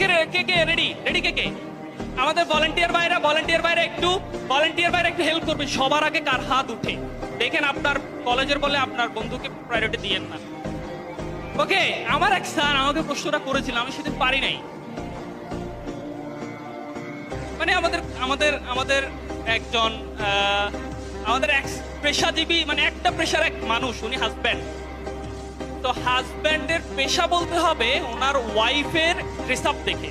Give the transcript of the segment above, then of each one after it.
কে কে ready ready কে কে? আমাদের volunteer ভাইরা একটু হেল্প করবে। সবার আগে কার হাত উঠে দেখেন, আপনার কলেজের বলে আপনার বন্ধুকে প্রায়োরিটি দিয়েন না। ওকে, আমার এক স্যার আমাকে প্রশ্নটা করেছিল, আমি সেদিন পারি নাই। মানে আমাদের একজন আমাদের এক পেশাজীবী, মানে একটা পেশার এক মানুষ, উনি হাজব্যান্ড। তো হাজব্যান্ডের পেশা বলতে হবে ওনার ওয়াইফের ড্রেস আপ দেখে।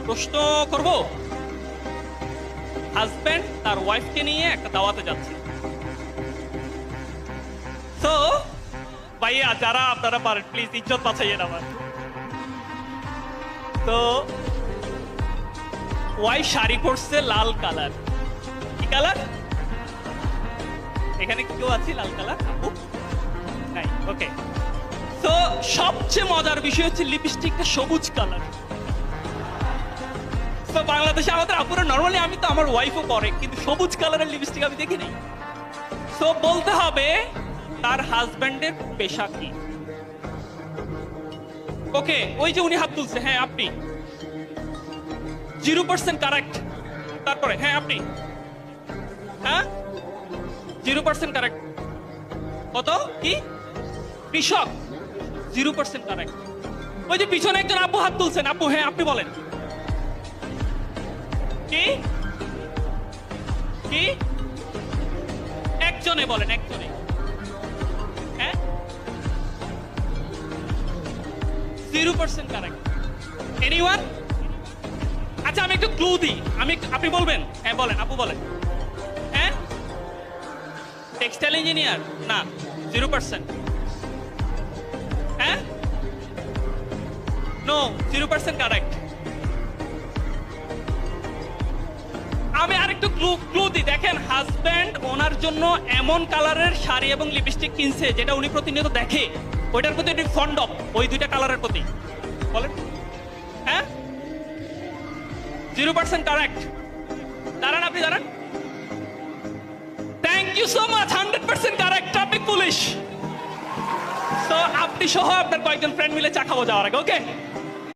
প্রশ্ন করব, হাজব্যান্ড তার ওয়াইফকে নিয়ে একটা দাওয়াতে যাচ্ছে। তো ভাইয়া যারা আপনারা পারেন প্লিজ ইজ্জত বাঁচাইয়েন আমার। তো ওয়াইফ শাড়ি পরছে লাল কালার। কি কালার? এখানে কি কেউ আছে লাল কালার? নাই, ওকে। তো সবচেয়ে মজার বিষয় হচ্ছে লিপস্টিকটা সবুজ কালার। তো বাংলাদেশে আমাদের আপুরা নরমালি, আমি তো আমার ওয়াইফও পরে, কিন্তু সবুজ কালারের লিপস্টিক আমি দেখি নাই। তো বলতে হবে তার হাজবেন্ডের পেশা কি। ওকে, ওই যে উনি হাত তুলছে, হ্যাঁ আপনি 0% কারেক্ট। তারপরে হ্যাঁ আপনি, হ্যাঁ 0% কারেক্ট। কত কি? কৃষক, 0% কারেক্ট। ওই যে পিছনে একজন আপু হাত তুলছেন, আপু হ্যাঁ আপনি বলেন। কি কি? একজনে বলেন, একজনে। হ্যাঁ 0% কারেক্ট। এনিওয়ান? আচ্ছা আমি একটু ক্লু দিই, আপনি বলবেন। হ্যাঁ বলেন, আপু বলেন। হ্যাঁ টেক্সটাইল ইঞ্জিনিয়ার? না, 0%। হ্যাঁ নো, 0% কারেক্ট। আমি আরেকটু ক্লু দিই, দেখেন হাজব্যান্ড ওনার জন্য এমন কালারের শাড়ি এবং লিপস্টিক কিনছে যেটা উনি প্রতিনিয়ত দেখে, ওইটার প্রতি উনি ফন্ড অফ, ওই দুইটা কালারের প্রতি। বলেন। হ্যাঁ 0% কারেক্ট। দাঁড়ান, আপনি দাঁড়ান। Thank you so much, 100% correct. আপনি পুলিশ। তো আপনি সহ আপনার কয়েকজন ফ্রেন্ড মিলে চা খাবো যাওয়ার আগে, ওকে?